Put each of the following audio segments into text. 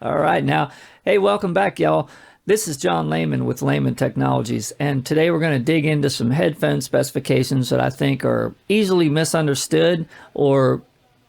All right, now, hey, welcome back, y'all. This is John Lehman with Lehman Technologies, and today we're going to dig into some headphone specifications that I think are easily misunderstood, or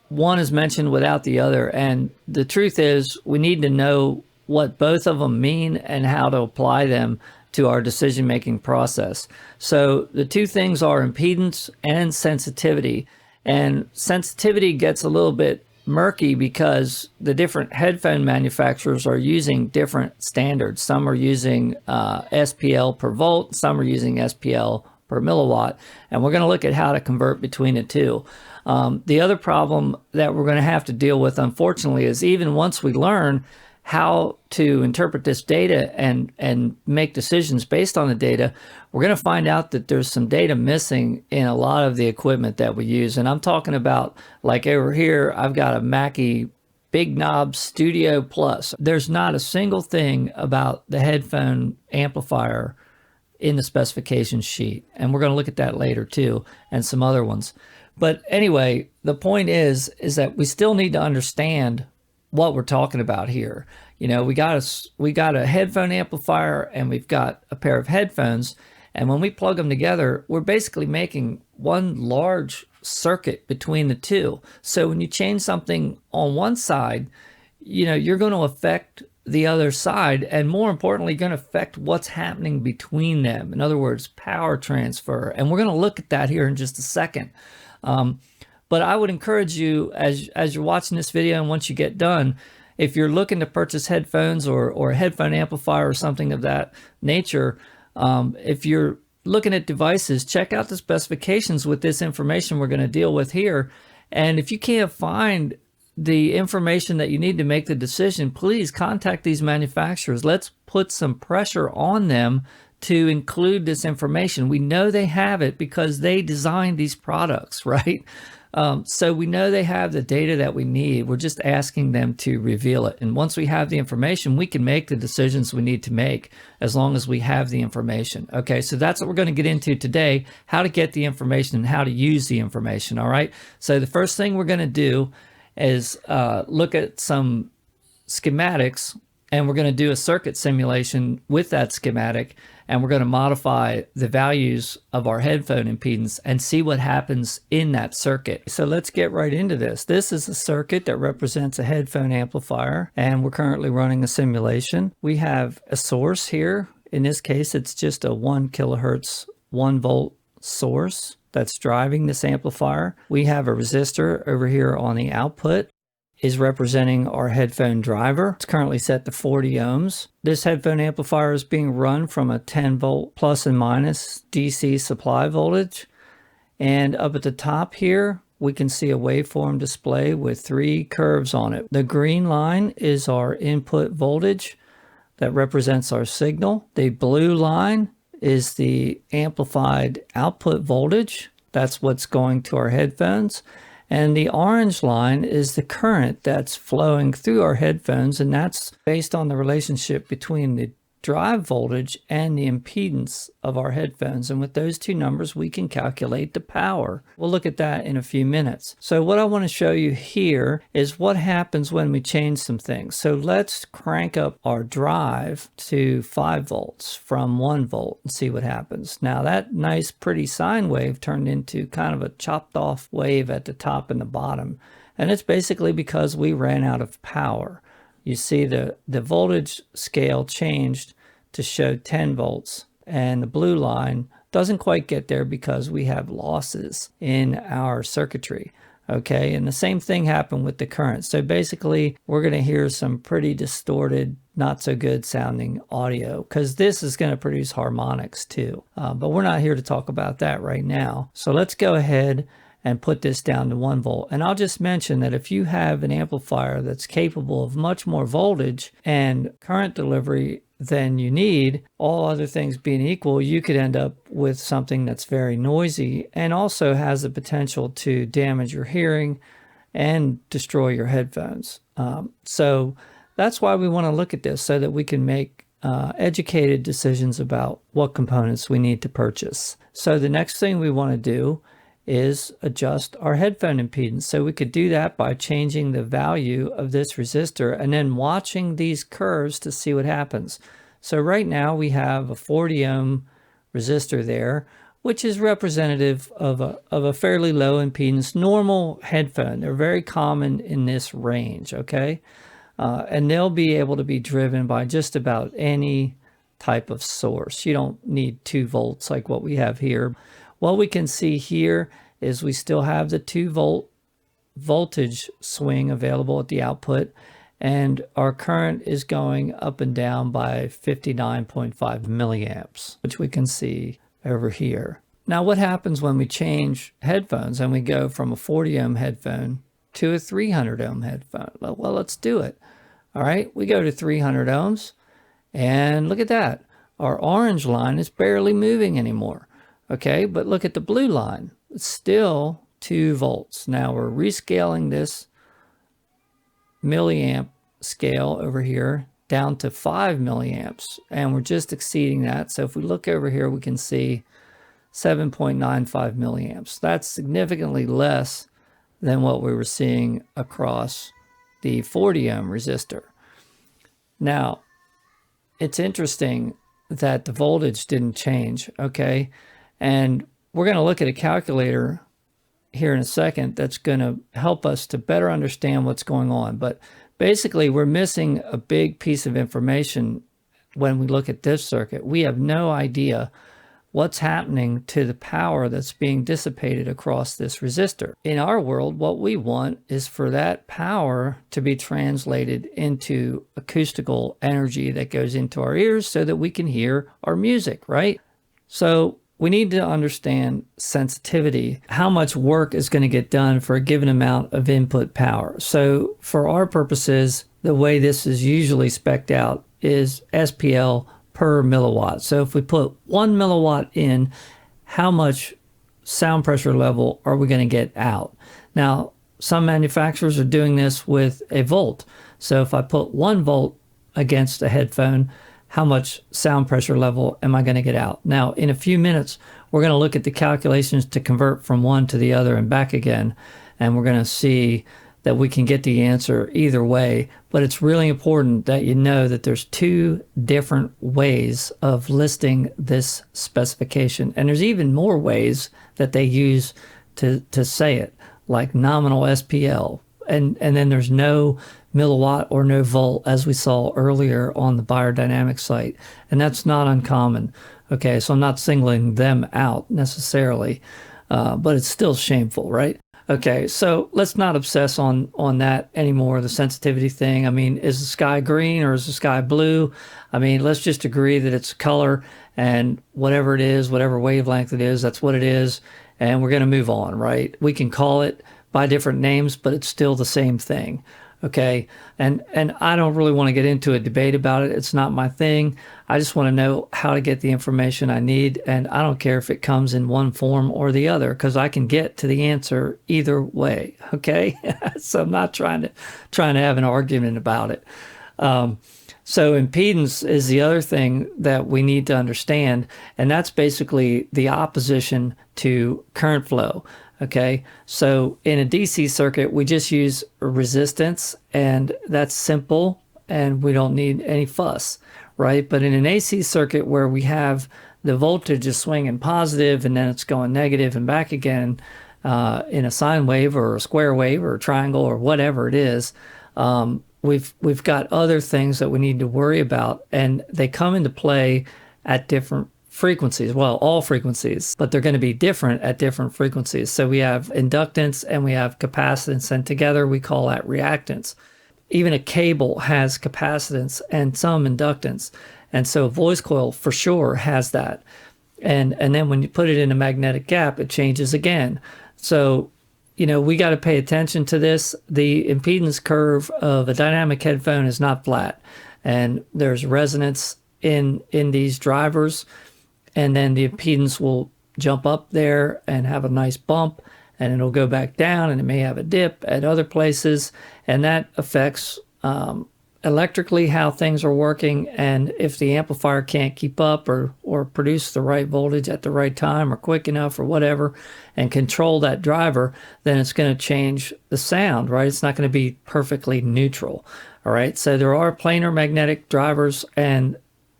one is mentioned without the other. And the truth is, we need to know what both of them mean and how to apply them to our decision making process. So, the two things are impedance and sensitivity. And sensitivity gets a little bit murky because the different headphone manufacturers are using different standards. Some are using SPL per volt, some are using SPL per milliwatt, and we're going to look at how to convert between the two. The other problem that we're going to have to deal with, unfortunately, is even once we learn how to interpret this data and make decisions based on the data, we're going to find out that there's some data missing in a lot of the equipment that we use. And I'm talking about, like over here, I've got a Mackie Big Knob Studio Plus. There's not a single thing about the headphone amplifier in the specification sheet. And we're going to look at that later too, and some other ones. But anyway, the point is that we still need to understand what we're talking about here. You know, we got a headphone amplifier and we've got a pair of headphones, and when we plug them together, we're basically making one large circuit between the two. So when you change something on one side, you know, you're going to affect the other side, and more importantly, going to affect what's happening between them. In other words, power transfer. And we're going to look at that here in just a second. But I would encourage you, as you're watching this video, and once you get done, if you're looking to purchase headphones or a headphone amplifier or something of that nature, if you're looking at devices, check out the specifications with this information we're going to deal with here. And if you can't find the information that you need to make the decision, please contact these manufacturers. Let's put some pressure on them to include this information. We know they have it because they designed these products, right? So we know they have the data that we need. We're just asking them to reveal it. And once we have the information, we can make the decisions we need to make as long as we have the information. Okay, so that's what we're going to get into today, how to get the information and how to use the information, all right? So the first thing we're going to do is look at some schematics, and we're going to do a circuit simulation with that schematic, and we're going to modify the values of our headphone impedance and see what happens in that circuit. So let's get right into this. This is a circuit that represents a headphone amplifier, and we're currently running a simulation. We have a source here. In this case, it's just a 1 kilohertz, 1 volt source that's driving this amplifier. We have a resistor over here on the output, is representing our headphone driver. It's currently set to 40 ohms. This headphone amplifier is being run from a 10 volt plus and minus DC supply voltage. And up at the top here, we can see a waveform display with 3 curves on it. The green line is our input voltage that represents our signal. The blue line is the amplified output voltage. That's what's going to our headphones. And the orange line is the current that's flowing through our headphones, and that's based on the relationship between the drive voltage and the impedance of our headphones. And with those two numbers, we can calculate the power. We'll look at that in a few minutes. So what I want to show you here is what happens when we change some things. So let's crank up our drive to 5 volts from 1 volt and see what happens. Now that nice pretty sine wave turned into kind of a chopped off wave at the top and the bottom. And it's basically because we ran out of power. You see the voltage scale changed to show 10 volts, and the blue line doesn't quite get there because we have losses in our circuitry. Okay, and the same thing happened with the current. So basically, we're going to hear some pretty distorted, not so good sounding audio, because this is going to produce harmonics too. But we're not here to talk about that right now. So let's go ahead and put this down to 1 volt. And I'll just mention that if you have an amplifier that's capable of much more voltage and current delivery than you need, all other things being equal, you could end up with something that's very noisy and also has the potential to damage your hearing and destroy your headphones. So that's why we want to look at this, so that we can make educated decisions about what components we need to purchase. So the next thing we want to do is adjust our headphone impedance. So we could do that by changing the value of this resistor and then watching these curves to see what happens. So right now we have a 40 ohm resistor there, which is representative of a fairly low impedance normal headphone. They're very common in this range, okay? And they'll be able to be driven by just about any type of source. You don't need 2 volts like what we have here. What we can see here is we still have the 2 volt voltage swing available at the output, and our current is going up and down by 59.5 milliamps, which we can see over here. Now, what happens when we change headphones and we go from a 40 ohm headphone to a 300 ohm headphone? Well, let's do it. All right, we go to 300 ohms, and look at that. Our orange line is barely moving anymore. Okay, but look at the blue line. It's still 2 volts. Now we're rescaling this milliamp scale over here down to 5 milliamps, and we're just exceeding that. So if we look over here, we can see 7.95 milliamps. That's significantly less than what we were seeing across the 40 ohm resistor. Now, it's interesting that the voltage didn't change, okay? And we're going to look at a calculator here in a second that's going to help us to better understand what's going on. But basically, we're missing a big piece of information when we look at this circuit. We have no idea what's happening to the power that's being dissipated across this resistor. In our world, what we want is for that power to be translated into acoustical energy that goes into our ears so that we can hear our music, right? So we need to understand sensitivity, how much work is going to get done for a given amount of input power. So for our purposes, the way this is usually spec'd out is SPL per milliwatt. So if we put 1 milliwatt in, how much sound pressure level are we going to get out? Now, some manufacturers are doing this with a volt. So if I put 1 volt against a headphone, how much sound pressure level am I going to get out? Now, in a few minutes, we're going to look at the calculations to convert from one to the other and back again, and we're going to see that we can get the answer either way. But it's really important that you know that there's 2 different ways of listing this specification, and there's even more ways that they use to say it, like nominal SPL, and then there's no milliwatt or no volt, as we saw earlier on the biodynamic site, and that's not uncommon. Okay, so I'm not singling them out necessarily, but it's still shameful, right? Okay, so let's not obsess on that anymore, the sensitivity thing. I mean, is the sky green or is the sky blue? I mean, let's just agree that it's color, and whatever it is, whatever wavelength it is, that's what it is, and we're going to move on, right? We can call it by different names, but it's still the same thing. Okay, and I don't really want to get into a debate about it. It's not my thing. I just want to know how to get the information I need, and I don't care if it comes in one form or the other, because I can get to the answer either way. Okay, so I'm not trying to have an argument about it. So impedance is the other thing that we need to understand, and that's basically the opposition to current flow. Okay, so in a DC circuit, we just use resistance, and that's simple, and we don't need any fuss, right? But in an AC circuit where we have the voltage is swinging positive and then it's going negative and back again in a sine wave or a square wave or a triangle or whatever it is, we've got other things that we need to worry about, and they come into play at different frequencies. Well, all frequencies, but they're going to be different at different frequencies. So we have inductance and we have capacitance, and together we call that reactance. Even a cable has capacitance and some inductance, and so a voice coil for sure has that. And then when you put it in a magnetic gap, it changes again. So, you know, we got to pay attention to this. The impedance curve of a dynamic headphone is not flat, and there's resonance in these drivers. And then the impedance will jump up there and have a nice bump, and it'll go back down, and it may have a dip at other places, and that affects a electrically how things are working, and if the amplifier can't keep up or produce the right voltage at the right time or quick enough or whatever and control that driver, then it's going to change the sound, right? It's not going to be perfectly neutral. All right, so there are planar magnetic drivers, and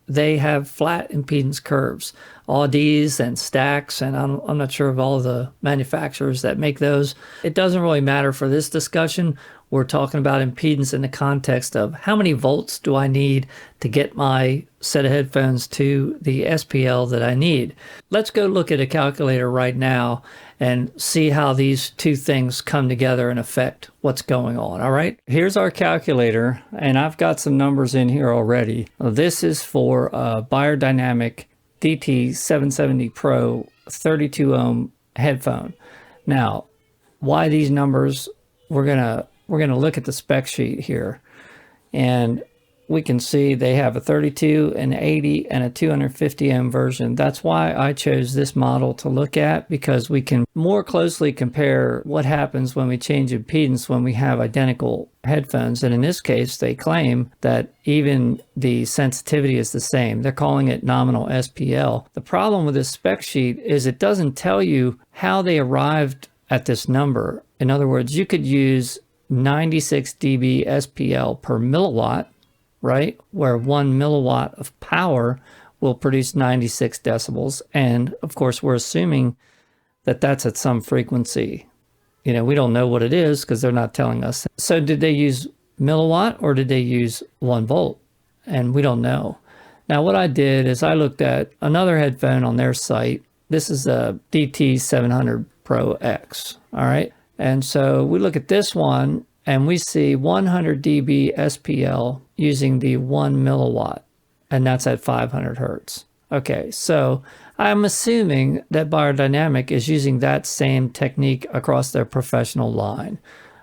they have flat impedance curves, Audis and Stacks, and I'm not sure of all the manufacturers that make those. It doesn't really matter for this discussion. We're talking about impedance in the context of how many volts do I need to get my set of headphones to the SPL that I need. Let's go look at a calculator right now and see how these two things come together and affect what's going on. All right, here's our calculator, and I've got some numbers in here already. This is for a Beyerdynamic DT770 Pro 32 ohm headphone. Now, why these numbers? We're gonna look at the spec sheet here, and we can see they have a 32, an 80, and a 250 ohm version. That's why I chose this model to look at, because we can more closely compare what happens when we change impedance when we have identical headphones. And in this case, they claim that even the sensitivity is the same. They're calling it nominal SPL. The problem with this spec sheet is it doesn't tell you how they arrived at this number. In other words, you could use 96 dB SPL per milliwatt, right? Where 1 milliwatt of power will produce 96 decibels. And of course, we're assuming that that's at some frequency. You know, we don't know what it is because they're not telling us. So did they use milliwatt or did they use 1 volt? And we don't know. Now, what I did is I looked at another headphone on their site. This is a DT700 Pro X, all right? And so we look at this one and we see 100 dB SPL using the 1 milliwatt, and that's at 500 hertz. Okay, so I'm assuming that Beyerdynamic is using that same technique across their professional line.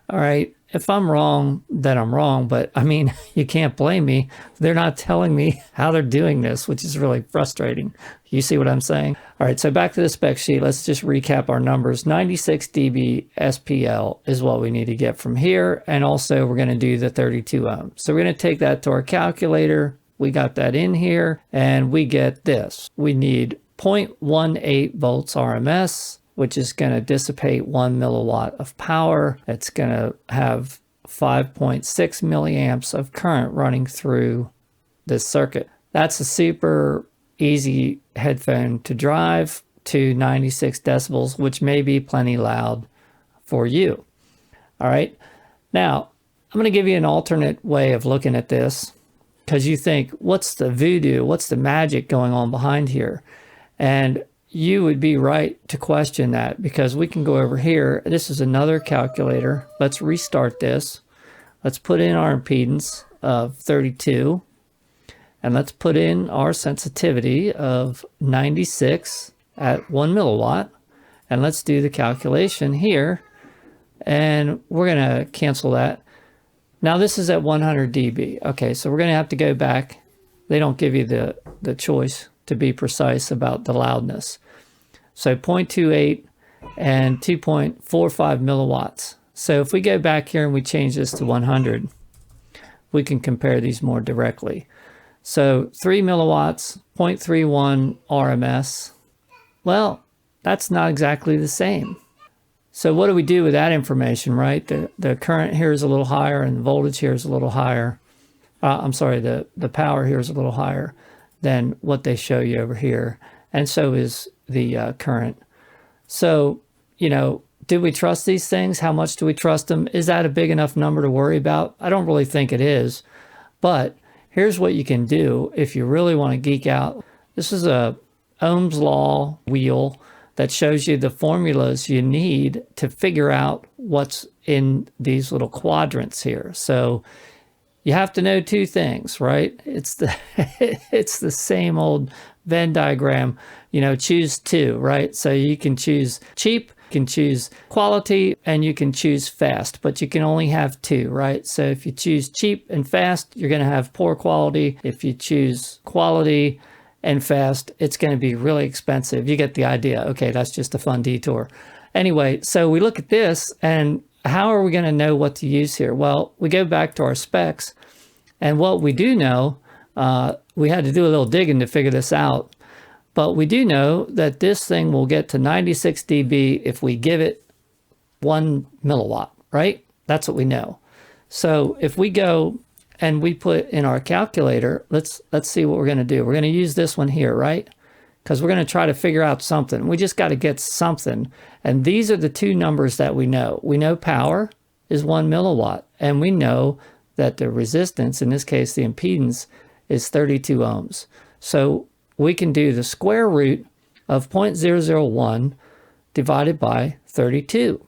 All right, if I'm wrong, then I'm wrong, but I mean, you can't blame me. They're not telling me how they're doing this, which is really frustrating. You see what I'm saying? All right, so back to the spec sheet. Let's just recap our numbers. 96 dB SPL is what we need to get from here. And also we're gonna do the 32 ohm. So we're gonna take that to our calculator. We got that in here and we get this. We need 0.18 volts RMS, which is going to dissipate 1 milliwatt of power. It's going to have 5.6 milliamps of current running through this circuit. That's a super easy headphone to drive to 96 decibels, which may be plenty loud for you. All right. Now, I'm going to give you an alternate way of looking at this, because you think, what's the voodoo? What's the magic going on behind here? And you would be right to question that, because we can go over here. This is another calculator. Let's restart this. Let's put in our impedance of 32, and let's put in our sensitivity of 96 at 1 milliwatt, and let's do the calculation here, and we're going to cancel that. Now this is at 100 dB. Okay, so we're going to have to go back. They don't give you the choice to be precise about the loudness. So 0.28 and 2.45 milliwatts. So if we go back here and we change this to 100, we can compare these more directly. So 3 milliwatts, 0.31 RMS. Well, that's not exactly the same. So what do we do with that information, right? The current here is a little higher and the voltage here is a little higher. I'm sorry, the power here is a little higher than what they show you over here. And so is the current. So, you know, do we trust these things? How much do we trust them? Is that a big enough number to worry about? I don't really think it is. But here's what you can do if you really want to geek out. This is a Ohm's law wheel that shows you the formulas you need to figure out what's in these little quadrants here. So you have to know two things, right? It's the it's the same old Venn diagram, you know, choose two, right? So you can choose cheap, you can choose quality, and you can choose fast, but you can only have two, right? So if you choose cheap and fast, you're going to have poor quality. If you choose quality and fast, it's going to be really expensive. You get the idea. Okay, that's just a fun detour. Anyway, so we look at this, and how are we going to know what to use here? Well, we go back to our specs, And what we do know, we had to do a little digging to figure this out, but we do know that this thing will get to 96 dB if we give it 1 milliwatt, right? That's what we know. So if we go and we put in our calculator, let's see what we're going to do. We're going to use this one here, right? Because we're going to try to figure out something. We just got to get something. And these are the two numbers that we know. We know power is 1 milliwatt, and we know that the resistance, in this case the impedance, is 32 ohms. So we can do the square root of 0.001 divided by 32.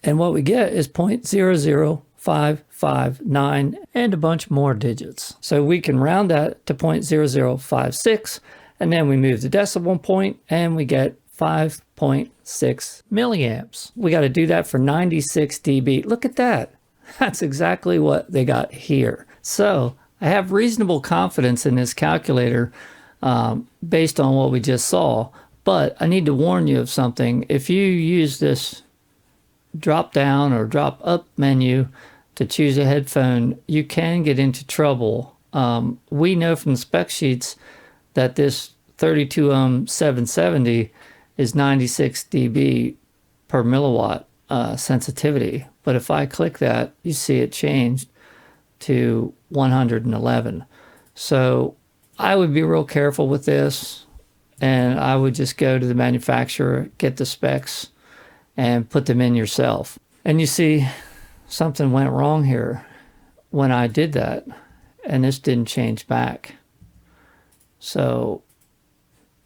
And what we get is 0.00559 and a bunch more digits. So we can round that to 0.0056, and then we move the decimal point and we get 5.6 milliamps. We got to do that for 96 dB. Look at that. That's exactly what they got here. So I have reasonable confidence in this calculator based on what we just saw, but I need to warn you of something. If you use this drop down or drop up menu to choose a headphone, you can get into trouble. We know from the spec sheets that this 32 ohm 770 is 96 dB per milliwatt sensitivity. But if I click that, you see it changed to 111. So I would be real careful with this, and I would just go to the manufacturer, get the specs, and put them in yourself. And you see something went wrong here when I did that, and this didn't change back. So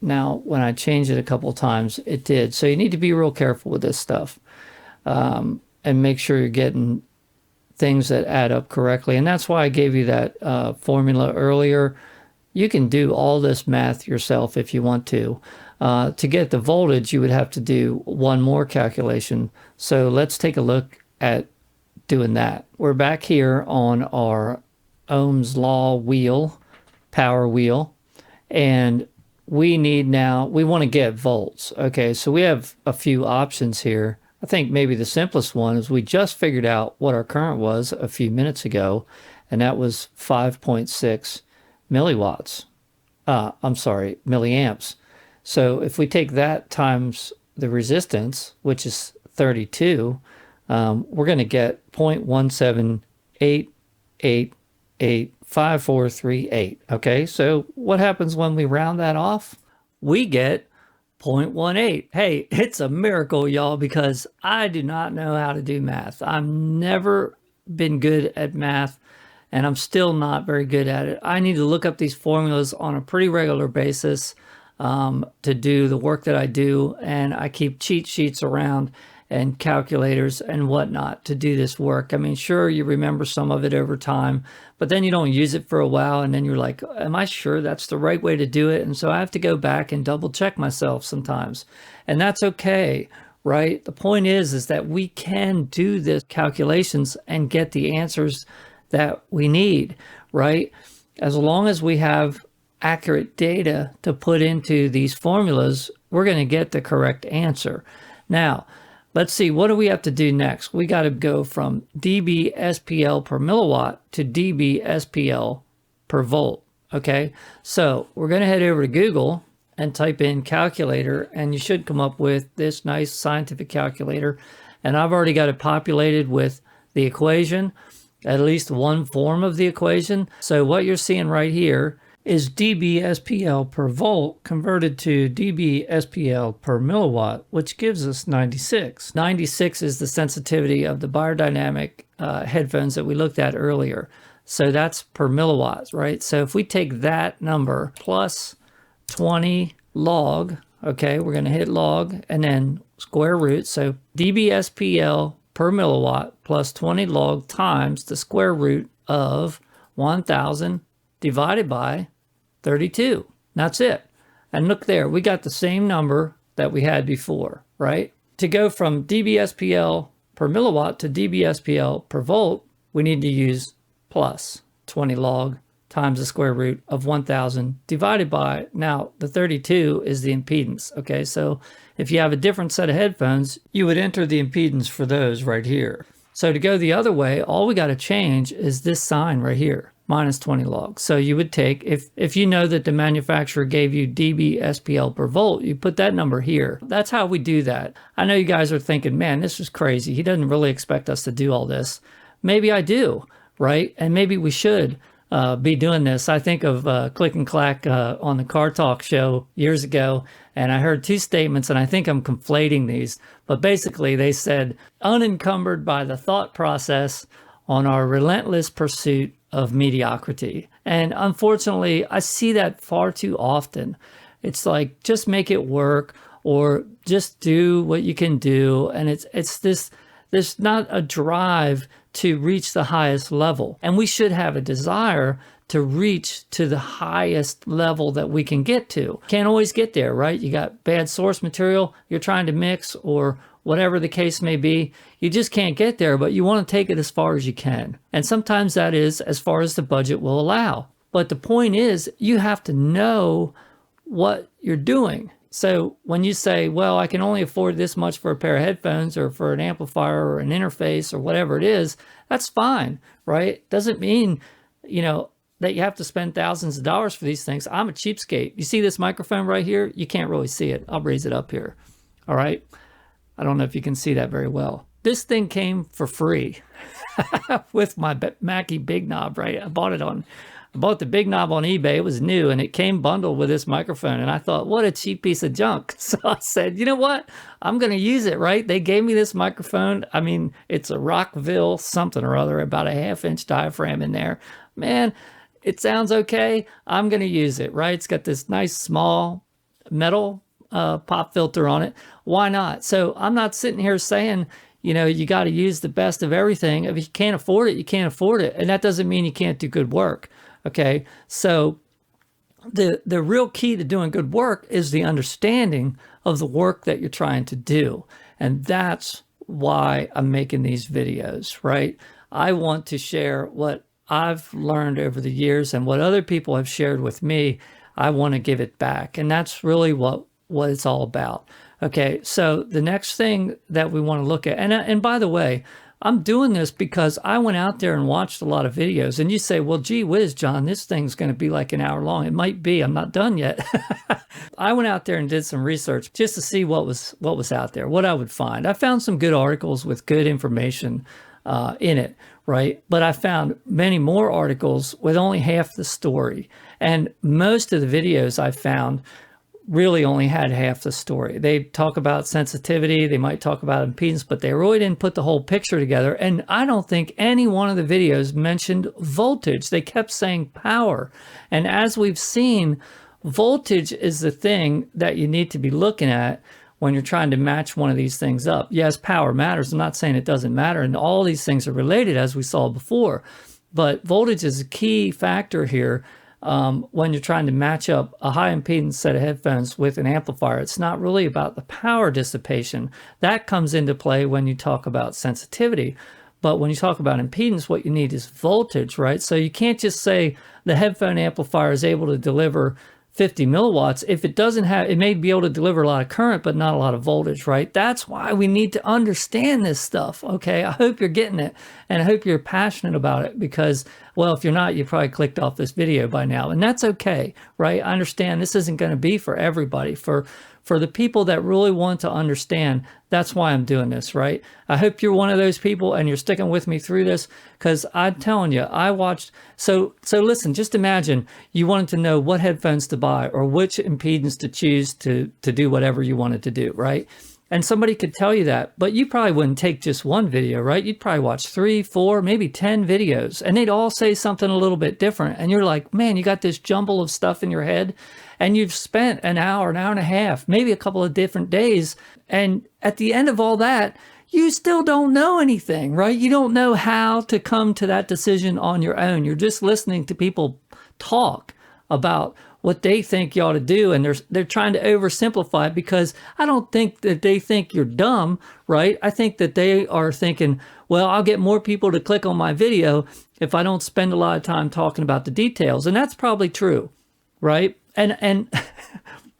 now when I changed it a couple of times, it did. So you need to be real careful with this stuff and make sure you're getting things that add up correctly. And that's why I gave you that formula earlier. You can do all this math yourself if you want to. To get the voltage, you would have to do one more calculation. So let's take a look at doing that. We're back here on our Ohm's law wheel, power wheel, and we want to get volts. Okay, so we have a few options here. I think maybe the simplest one is we just figured out what our current was a few minutes ago, and that was 5.6 milliamps. So if we take that times the resistance, which is 32, we're going to get 0.178885438. Okay, so what happens when we round that off? We get 0.18. Hey, it's a miracle, y'all, because I do not know how to do math. I've never been good at math, and I'm still not very good at it. I need to look up these formulas on a pretty regular basis to do the work that I do, and I keep cheat sheets around and calculators and whatnot to do this work. I mean, sure, you remember some of it over time, but then you don't use it for a while, and then you're like, am I sure that's the right way to do it? And so I have to go back and double check myself sometimes, and that's okay, right? The point is that we can do this calculations and get the answers that we need, right? As long as we have accurate data to put into these formulas, we're going to get the correct answer. Now, let's see, what do we have to do next? We got to go from dB SPL per milliwatt to dB SPL per volt, okay? So we're going to head over to Google and type in calculator, and you should come up with this nice scientific calculator. And I've already got it populated with the equation, at least one form of the equation. So what you're seeing right here is dB SPL per volt converted to dB SPL per milliwatt, which gives us 96. 96 is the sensitivity of the biodynamic headphones that we looked at earlier. So that's per milliwatts, right? So if we take that number plus 20 log, okay, we're going to hit log and then square root. So dB SPL per milliwatt plus 20 log times the square root of 1000 divided by 32. That's it. And look there, we got the same number that we had before, right? To go from dBSPL per milliwatt to dBSPL per volt, we need to use plus 20 log times the square root of 1000 divided by, now the 32 is the impedance, okay? So if you have a different set of headphones, you would enter the impedance for those right here. So to go the other way, all we got to change is this sign right here. minus 20 log. So you would take, if you know that the manufacturer gave you dB SPL per volt, you put that number here. That's how we do that. I know you guys are thinking, man, this is crazy. He doesn't really expect us to do all this. Maybe I do, right? And maybe we should be doing this. I think of Click and Clack on the Car Talk show years ago, and I heard two statements, and I think I'm conflating these. But basically, they said, unencumbered by the thought process on our relentless pursuit of mediocrity. And unfortunately, I see that far too often. It's like, just make it work, or just do what you can do. And it's this, there's not a drive to reach the highest level. And we should have a desire to reach to the highest level that we can get to. Can't always get there, right? You got bad source material you're trying to mix, or whatever the case may be. You just can't get there, but you want to take it as far as you can. And sometimes that is as far as the budget will allow. But the point is, you have to know what you're doing. So when you say, well, I can only afford this much for a pair of headphones or for an amplifier or an interface or whatever it is, that's fine, right? Doesn't mean, that you have to spend thousands of dollars for these things. I'm a cheapskate. You see this microphone right here? You can't really see it. I'll raise it up here. All right. I don't know if you can see that very well. This thing came for free with my Mackie Big Knob, right? I bought the Big Knob on eBay. It was new, and it came bundled with this microphone. And I thought, what a cheap piece of junk. So I said, you know what? I'm going to use it, right? They gave me this microphone. I mean, it's a Rockville something or other, about a 1/2-inch diaphragm in there. Man, it sounds okay. I'm going to use it, right? It's got this nice small metal pop filter on it. Why not? So I'm not sitting here saying, you got to use the best of everything. If you can't afford it, you can't afford it. And that doesn't mean you can't do good work. Okay. So the real key to doing good work is the understanding of the work that you're trying to do. And that's why I'm making these videos, right? I want to share what I've learned over the years, and what other people have shared with me. I want to give it back. And that's really what it's all about. Okay, so the next thing that we want to look at, and by the way, I'm doing this because I went out there and watched a lot of videos. And you say, well, gee whiz, John, this thing's going to be like an hour long. It might be. I'm not done yet. I went out there and did some research just to see what was out there, what I would find. I found some good articles with good information in it, right? But I found many more articles with only half the story. And most of the videos I found really only had half the story. They talk about sensitivity, they might talk about impedance, but they really didn't put the whole picture together. And I don't think any one of the videos mentioned voltage. They kept saying power. And as we've seen, voltage is the thing that you need to be looking at when you're trying to match one of these things up. Yes, power matters. I'm not saying it doesn't matter. And all these things are related, as we saw before. But voltage is a key factor here. When you're trying to match up a high impedance set of headphones with an amplifier. It's not really about the power dissipation. That comes into play when you talk about sensitivity. But when you talk about impedance, what you need is voltage, right? So you can't just say the headphone amplifier is able to deliver 50 milliwatts. If it doesn't have, it may be able to deliver a lot of current, but not a lot of voltage, right? That's why we need to understand this stuff, okay? I hope you're getting it, and I hope you're passionate about it, because, well, if you're not, you probably clicked off this video by now, and that's okay, right? I understand this isn't going to be for everybody. For the people that really want to understand, that's why I'm doing this, right? I hope you're one of those people and you're sticking with me through this, because I'm telling you, I watched, so listen, just imagine you wanted to know what headphones to buy or which impedance to choose to do whatever you wanted to do, right? And somebody could tell you that, but you probably wouldn't take just one video, right? You'd probably watch 3, 4, maybe 10 videos, and they'd all say something a little bit different. And you're like, man, you got this jumble of stuff in your head, and you've spent an hour and a half, maybe a couple of different days. And at the end of all that, you still don't know anything, right? You don't know how to come to that decision on your own. You're just listening to people talk about what they think you ought to do, and they're trying to oversimplify it, because I don't think that they think you're dumb, right? I think that they are thinking, well, I'll get more people to click on my video if I don't spend a lot of time talking about the details. And that's probably true, right? And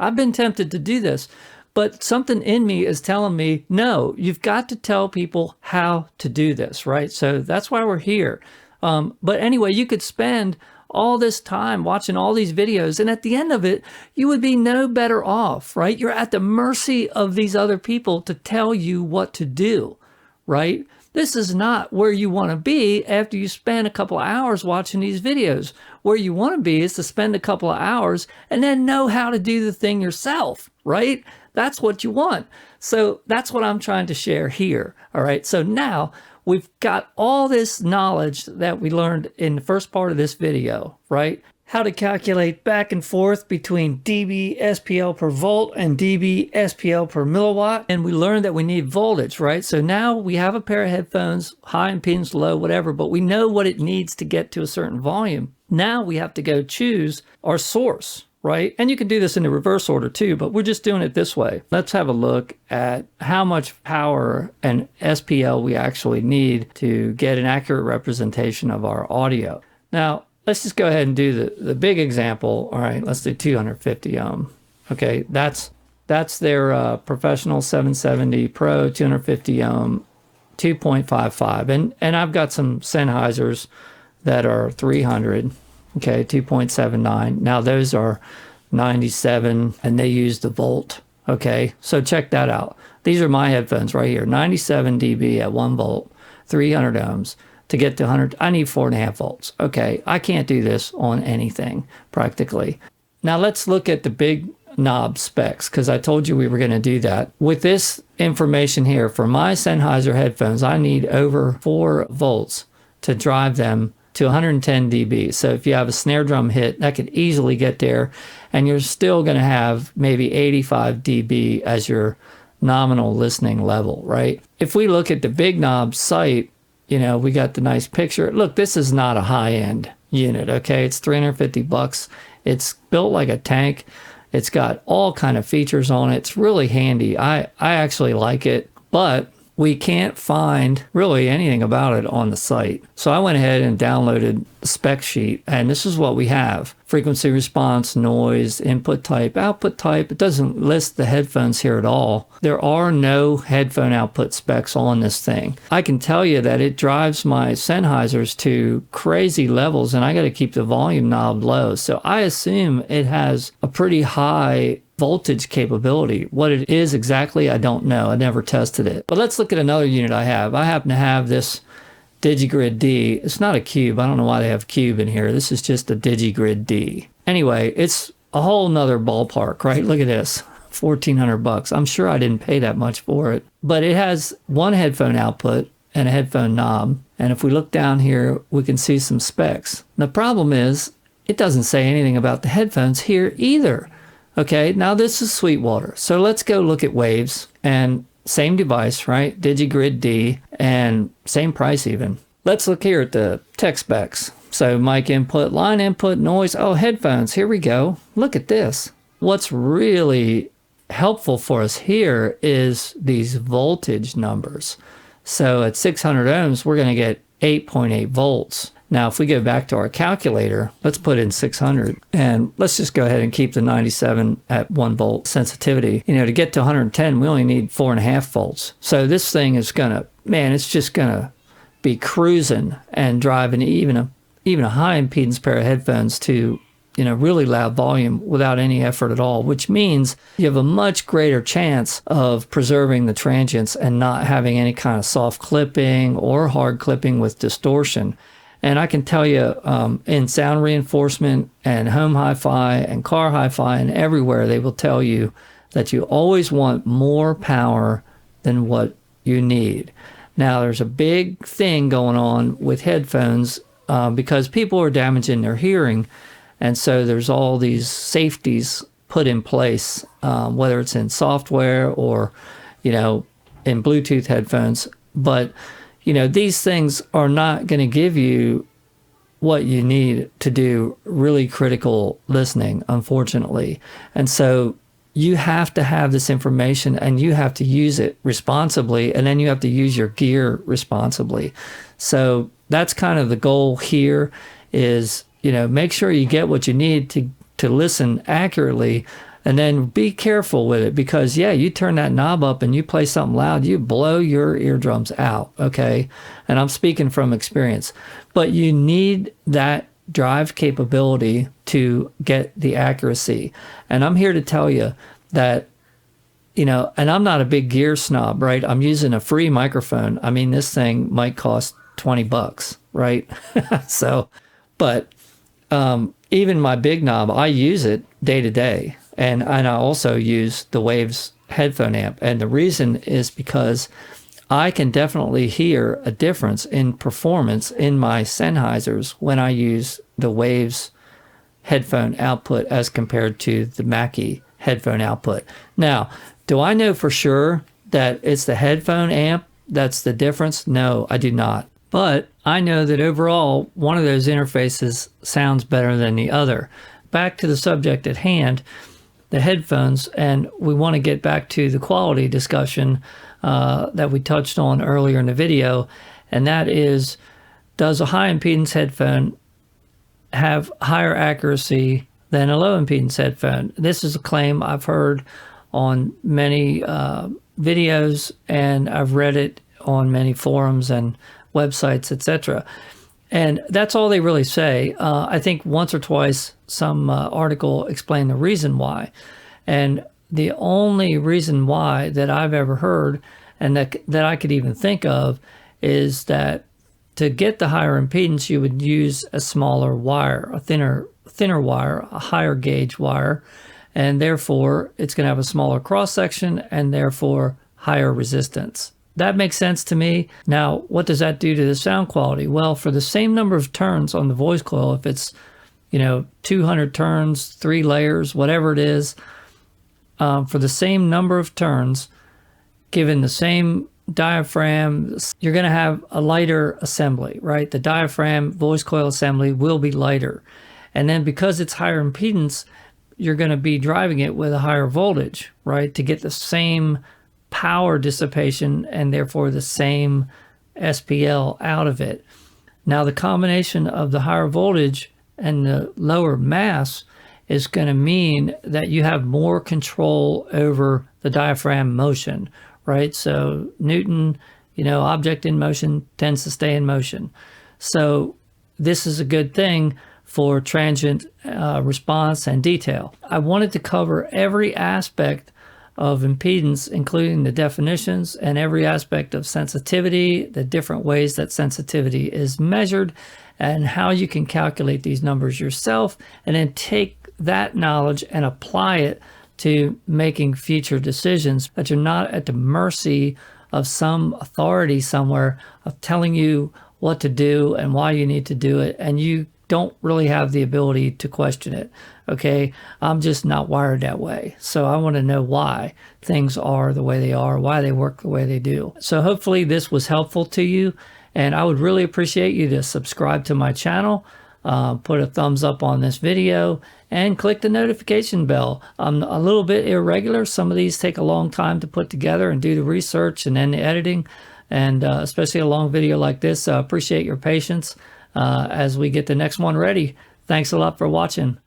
I've been tempted to do this, but something in me is telling me, no, you've got to tell people how to do this, right? So that's why we're here. But anyway, you could spend all this time watching all these videos, and at the end of it, you would be no better off, right? You're at the mercy of these other people to tell you what to do, right? This is not where you want to be after you spend a couple of hours watching these videos. Where you want to be is to spend a couple of hours and then know how to do the thing yourself, right? That's what you want. So that's what I'm trying to share here, all right? So now we've got all this knowledge that we learned in the first part of this video, right? How to calculate back and forth between dB SPL per volt and dB SPL per milliwatt. And we learned that we need voltage, right? So now we have a pair of headphones, high impedance, low, whatever, but we know what it needs to get to a certain volume. Now we have to go choose our source, right? And you can do this in the reverse order too, but we're just doing it this way. Let's have a look at how much power and SPL we actually need to get an accurate representation of our audio. Now, let's just go ahead and do the big example. All right, let's do 250 ohm. Okay, that's their professional 770 Pro 250 ohm 2.55. And I've got some Sennheisers that are 300, okay, 2.79. Now those are 97 and they use the volt, okay? So check that out. These are my headphones right here, 97 dB at 1 volt, 300 ohms. To get to 100, I need 4.5 volts. Okay, I can't do this on anything practically. Now let's look at the big knob specs, because I told you we were going to do that. With this information here, for my Sennheiser headphones, I need over 4 volts to drive them to 110 dB. So if you have a snare drum hit, that could easily get there, and you're still going to have maybe 85 dB as your nominal listening level, right? If we look at the big knob site, you know, we got the nice picture. Look, this is not a high-end unit, okay? It's $350. It's built like a tank. It's got all kind of features on it. It's really handy. I actually like it, but we can't find really anything about it on the site. So I went ahead and downloaded the spec sheet, and this is what we have. Frequency response, noise, input type, output type. It doesn't list the headphones here at all. There are no headphone output specs on this thing. I can tell you that it drives my Sennheisers to crazy levels, and I got to keep the volume knob low. So I assume it has a pretty high voltage capability. What it is exactly, I don't know. I never tested it. But let's look at another unit I have. I happen to have this DigiGrid D. It's not a cube. I don't know why they have cube in here. This is just a DigiGrid D. Anyway, it's a whole nother ballpark, right? Look at this. $1,400. I'm sure I didn't pay that much for it. But it has one headphone output and a headphone knob. And if we look down here, we can see some specs. The problem is, it doesn't say anything about the headphones here either. Okay, now this is Sweetwater. So let's go look at Waves, and same device, right? DigiGrid D, and same price even. Let's look here at the tech specs. So mic input, line input, noise. Oh, headphones, here we go. Look at this. What's really helpful for us here is these voltage numbers. So at 600 ohms, we're going to get 8.8 volts. Now, if we go back to our calculator, let's put in 600, and let's just go ahead and keep the 97 at 1 volt sensitivity. You know, to get to 110, we only need 4.5 volts. So this thing is gonna, man, it's just gonna be cruising and driving even a high impedance pair of headphones to, you know, really loud volume without any effort at all, which means you have a much greater chance of preserving the transients and not having any kind of soft clipping or hard clipping with distortion. And I can tell you, in sound reinforcement and home hi-fi and car hi-fi and everywhere, they will tell you that you always want more power than what you need. Now, there's a big thing going on with headphones because people are damaging their hearing. And so there's all these safeties put in place, whether it's in software or, you know, in Bluetooth headphones. But you know, these things are not going to give you what you need to do really critical listening, unfortunately. And so you have to have this information and you have to use it responsibly, and then you have to use your gear responsibly. So that's kind of the goal here is, you know, make sure you get what you need to listen accurately And then be careful with it, because yeah, you turn that knob up and you play something loud, you blow your eardrums out, okay? And I'm speaking from experience. But you need that drive capability to get the accuracy. And I'm here to tell you that, you know, and I'm not a big gear snob, right? I'm using a free microphone. I mean, this thing might cost $20, right? So, but even my big knob, I use it day to day. And I also use the Waves headphone amp. And the reason is because I can definitely hear a difference in performance in my Sennheisers when I use the Waves headphone output as compared to the Mackie headphone output. Now, do I know for sure that it's the headphone amp that's the difference? No, I do not. But I know that overall, one of those interfaces sounds better than the other. Back to the subject at hand, the headphones, and we want to get back to the quality discussion that we touched on earlier in the video, and that is, does a high impedance headphone have higher accuracy than a low impedance headphone? This is a claim I've heard on many videos, and I've read it on many forums and websites, etc. And that's all they really say. I think once or twice some article explained the reason why. And the only reason why that I've ever heard, and that I could even think of, is that to get the higher impedance, you would use a smaller wire, a thinner wire, a higher gauge wire, and therefore it's going to have a smaller cross section and therefore higher resistance. That makes sense to me. Now, what does that do to the sound quality? Well, for the same number of turns on the voice coil, if it's, 200 turns, 3 layers, whatever it is, for the same number of turns, given the same diaphragm, you're going to have a lighter assembly, right? The diaphragm voice coil assembly will be lighter. And then because it's higher impedance, you're going to be driving it with a higher voltage, right? To get the same power dissipation and therefore the same SPL out of it. Now, the combination of the higher voltage and the lower mass is going to mean that you have more control over the diaphragm motion, right? So Newton, object in motion tends to stay in motion. So this is a good thing for transient response and detail. I wanted to cover every aspect of impedance, including the definitions and every aspect of sensitivity, the different ways that sensitivity is measured, and how you can calculate these numbers yourself, and then take that knowledge and apply it to making future decisions, that you're not at the mercy of some authority somewhere of telling you what to do and why you need to do it, and you don't really have the ability to question it. Okay, I'm just not wired that way. So I want to know why things are the way they are, why they work the way they do. So hopefully this was helpful to you, and I would really appreciate you to subscribe to my channel, put a thumbs up on this video, and click the notification bell. I'm a little bit irregular. Some of these take a long time to put together and do the research and then the editing, and especially a long video like this. I appreciate your patience as we get the next one ready. Thanks a lot for watching.